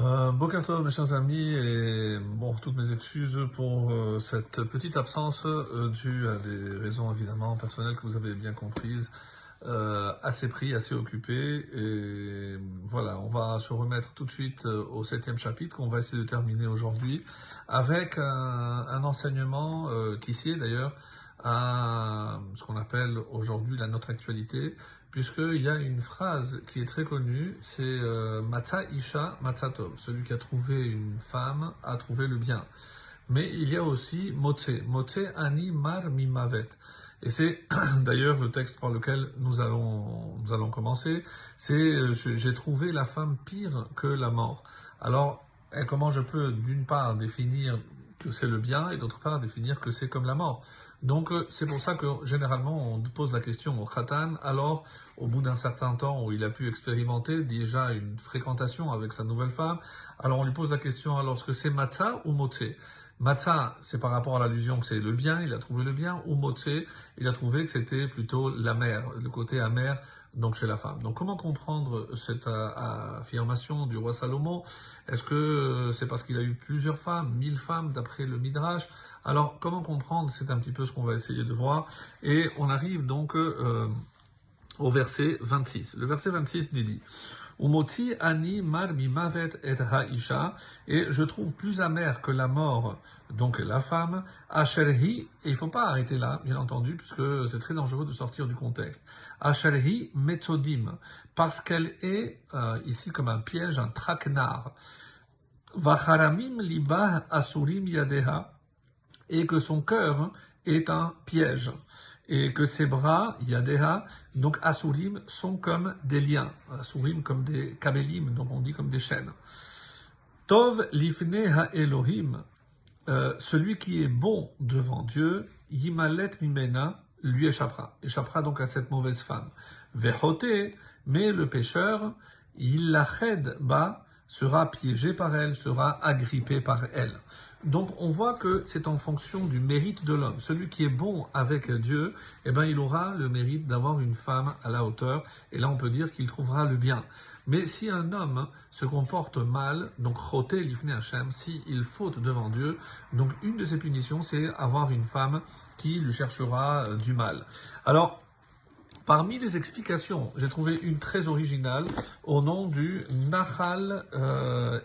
Boker Tov, mes chers amis, et bon, toutes mes excuses pour cette petite absence due à des raisons évidemment personnelles que vous avez bien comprises, assez pris, assez occupé, et voilà, on va se remettre tout de suite au 7e chapitre qu'on va essayer de terminer aujourd'hui avec un enseignement qui sied d'ailleurs à ce qu'on appelle aujourd'hui notre actualité, puisqu'il y a une phrase qui est très connue, c'est Matza Isha Matza Tov. Celui qui a trouvé une femme a trouvé le bien. Mais il y a aussi Motse. Motse Ani Mar Mimavet. Et c'est d'ailleurs le texte par lequel nous allons commencer. C'est j'ai trouvé la femme pire que la mort. Alors, comment je peux d'une part définir que c'est le bien et d'autre part définir que c'est comme la mort. Donc c'est pour ça que généralement on pose la question au khatan, alors au bout d'un certain temps où il a pu expérimenter déjà une fréquentation avec sa nouvelle femme, alors on lui pose la question alors est-ce que c'est matza ou motse? Matza, c'est par rapport à l'allusion que c'est le bien, il a trouvé le bien, ou motse, il a trouvé que c'était plutôt l'amer, le côté amer, donc chez la femme. Donc comment comprendre cette affirmation du roi Salomon? Est-ce que c'est parce qu'il a eu plusieurs femmes, 1000 femmes d'après le Midrash? Alors comment comprendre? C'est un petit peu ce qu'on va essayer de voir. Et on arrive donc au verset 26. Le verset 26 nous dit Umoti ani mar mimavet et haisha, et je trouve plus amer que la mort, donc la femme, asherhi, et il ne faut pas arrêter là, bien entendu, puisque c'est très dangereux de sortir du contexte. Asherhi metzodim, parce qu'elle est ici comme un piège, un traquenard. Vacharamim libah asurim yadeha, et que son cœur est un piège, et que ses bras, yadeha, donc asurim, sont comme des liens, asurim comme des kabelim, donc on dit comme des chaînes. Tov lifne ha Elohim, celui qui est bon devant Dieu, yimalet mimena, lui échappera donc à cette mauvaise femme. Vechote, mais le pécheur, illached ba, sera piégé par elle, sera agrippé par elle. Donc on voit que c'est en fonction du mérite de l'homme. Celui qui est bon avec Dieu, eh ben, il aura le mérite d'avoir une femme à la hauteur, et là on peut dire qu'il trouvera le bien. Mais si un homme se comporte mal, donc choté l'ifne Hashem, si il faute devant Dieu, donc une de ses punitions c'est avoir une femme qui lui cherchera du mal. Alors, parmi les explications, j'ai trouvé une très originale au nom du Nahal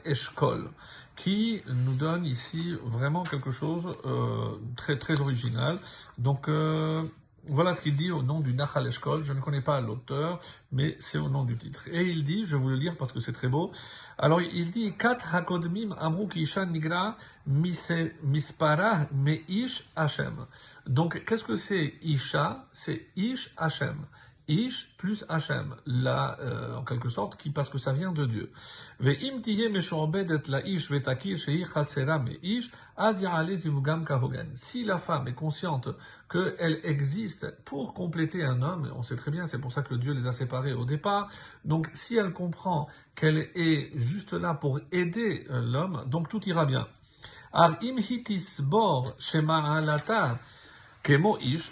Eshkol, qui nous donne ici vraiment quelque chose très très original. Donc voilà ce qu'il dit au nom du Nahal Eshkol. Je ne connais pas l'auteur, mais c'est au nom du titre. Et il dit, je vais vous le lire parce que c'est très beau. Alors il dit Kat hakodmim amru ki isha nigra mispara meish Hashem. Donc qu'est-ce que c'est Isha? C'est Ish Hashem. Ish plus Hashem, là, en quelque sorte, parce que ça vient de Dieu. Si la femme est consciente qu'elle existe pour compléter un homme, on sait très bien, c'est pour ça que Dieu les a séparés au départ, donc si elle comprend qu'elle est juste là pour aider l'homme, donc tout ira bien. Ar im hitisbor shema'alata,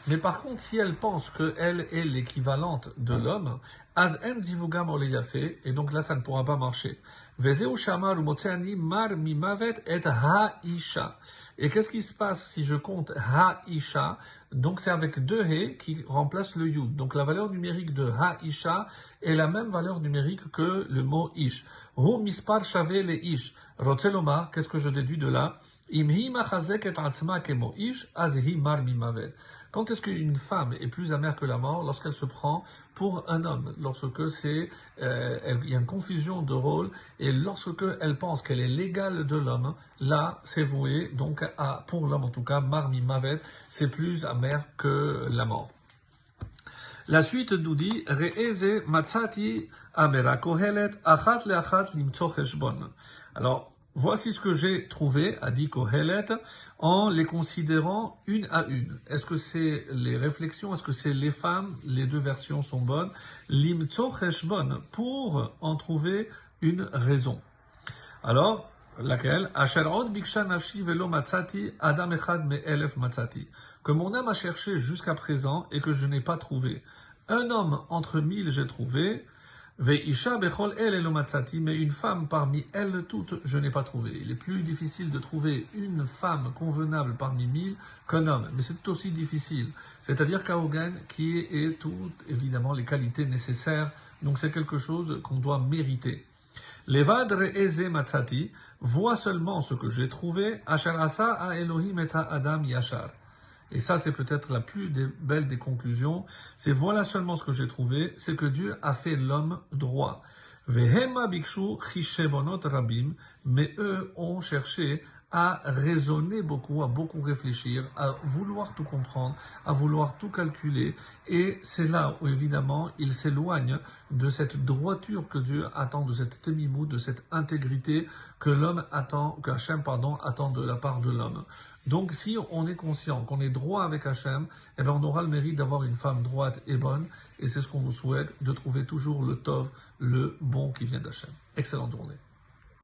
mais par contre, si elle pense qu'elle est l'équivalente de l'homme, az en zivugam oleyafé, et donc là, ça ne pourra pas marcher. Vezeu shamar umotzeani mar mimavet et haisha. Et qu'est-ce qui se passe si je compte haisha? Donc c'est avec deux he qui remplacent le yud. Donc la valeur numérique de haisha est la même valeur numérique que le mot ish. Hu mispar shave le ish. Rotzelomar, qu'est-ce que je déduis de là? Quand est-ce qu'une femme est plus amère que la mort? Lorsqu'elle se prend pour un homme, lorsque il y a une confusion de rôle, et lorsque elle pense qu'elle est l'égale de l'homme, là c'est voué donc pour l'homme en tout cas, marmi mavet, c'est plus amer que la mort. La suite nous dit Re'eze matzati amera kohelet achat leachat limtso cheshbon. Alors voici ce que j'ai trouvé, a dit Kohelet, en les considérant une à une. Est-ce que c'est les réflexions, est-ce que c'est les femmes? Les deux versions sont bonnes. Limtso cheshbon, pour en trouver une raison. Alors, laquelle? Asher od biksha nafshi velo matzati adam echad me'elef matzati. Que mon âme a cherché jusqu'à présent et que je n'ai pas trouvé. Un homme entre 1000 j'ai trouvé. Ve'isha bechol el elo matzati, mais une femme parmi elles toutes, je n'ai pas trouvé. Il est plus difficile de trouver une femme convenable parmi 1000 qu'un homme, mais c'est aussi difficile. C'est-à-dire Kaogan qui est tout, évidemment, les qualités nécessaires. Donc c'est quelque chose qu'on doit mériter. Levad re'eze matzati, vois seulement ce que j'ai trouvé, asher asa a Elohim et Adam yashar. Et ça, c'est peut-être la plus belle des conclusions. C'est voilà seulement ce que j'ai trouvé, c'est que Dieu a fait l'homme droit. Vehema bikshu chishebonot rabim, mais eux ont cherché à raisonner beaucoup, à beaucoup réfléchir, à vouloir tout comprendre, à vouloir tout calculer. Et c'est là où, évidemment, ils s'éloignent de cette droiture que Dieu attend, de cette témimou, de cette intégrité que l'homme attend, que Hachem, attend de la part de l'homme. Donc, si on est conscient qu'on est droit avec Hachem, eh bien, on aura le mérite d'avoir une femme droite et bonne. Et c'est ce qu'on nous souhaite, de trouver toujours le tov, le bon qui vient d'Hachem. Excellente journée.